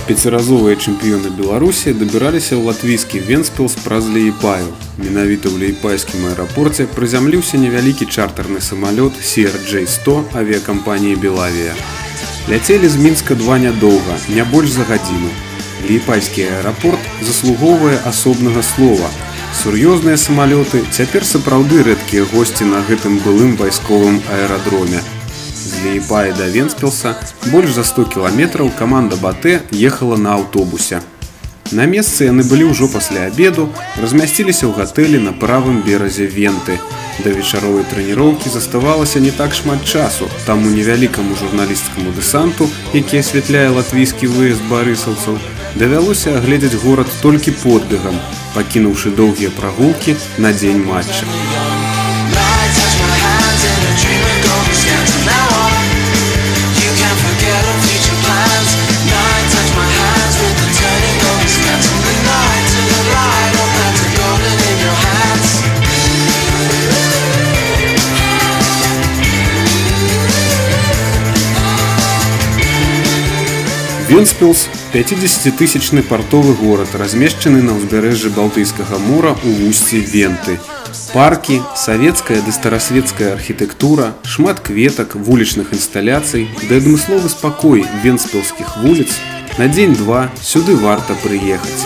Пяціразовыя чэмпіёны Беларусі дабіраліся ў латвійскі Вентспілс праз Ліепаю. Менавіта ў ліепайскім аэрапорце прызямліўся невялікі чартарны самалёт CRJ-100 авіякампаніі «Белавія». Ляцелі з Мінска 2 нядоўга, не больш за гадзіну. Ліепайскі аэрапорт заслугоўвае асобнага слова. Сур'ёзныя самалёты цяпер сапраўды рэдкія госці на гэтым былым вайсковым аэрадроме. З Ліепая да Вентспілса больш за 100 кіламетраў каманда БАТЭ ехала на аўтобусе. На месцы яны былі ўжо пасля абеду, размясціліся ў гатэлі на правым беразе Венты. Да вечаровай трэніроўкі заставалася не так шмат часу, таму невялікаму журналісцкаму дэсанту, які асвятляе латвійскі выезд барысаўцаў, давялося агледзець горад толькі подбегам, пакінуўшы доўгія прагулкі на дзень матча. Вентспілс – 50-тысячны партовы горад, размешчаны на ўзбярэжжы Балтыйскага мора ў вусці Венты. Паркі, савецкая ды старасвецкая архітэктура, шмат кветак, вулічных інсталяцый ды адмысловы спакой вентспілскіх вуліц. На дзень-два сюды варта прыехаць.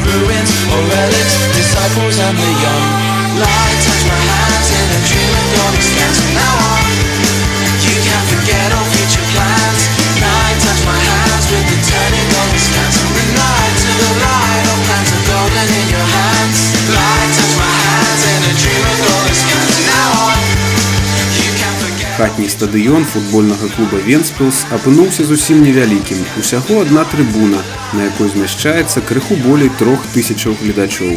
Ruins or relics, disciples and the young. Light touch my hands in a dream of dawn extends. From now on, you can't forget all future plans. Night touch my hands with the turning golden scans. From the night to the light, all plans are golden in your hands. Light touch my hands in a dream of golden scans. From now on, you can't forget. Хатні стадыён футбольнага клуба Вентспілс апынуўся зусім невялікім. Усяго адна трыбуна, на якой змяшчаецца крыху болей 3000 гледачоў.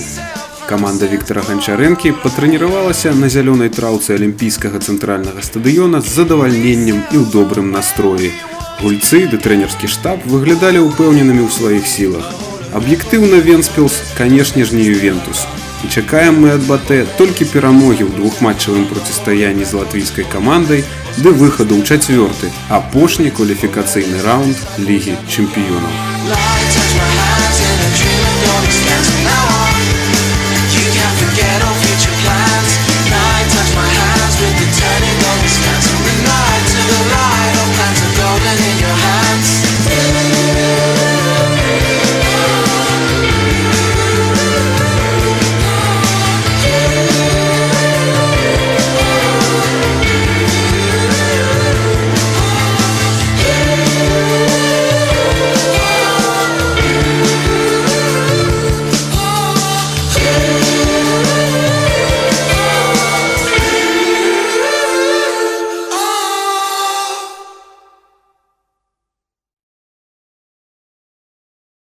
Каманда Віктара Ганчарэнкі патрэніравалася на зялёнай траўцы алімпійскага цэнтральнага стадыёна з задавальненнем і ў добрым настроі. Гульцы ды трэнерскі штаб выглядалі ўпэўненымі ў сваіх сілах. Аб'ектыўна Вентспілс, канешне ж, не Ювентус. І чакаем мы ад БАТЭ толькі перамогі ў двухматчавым процістаянні з латвійскай камандай ды выхаду ў 4-ты, апошні кваліфікацыйны раунд Лігі чэмпіёнаў.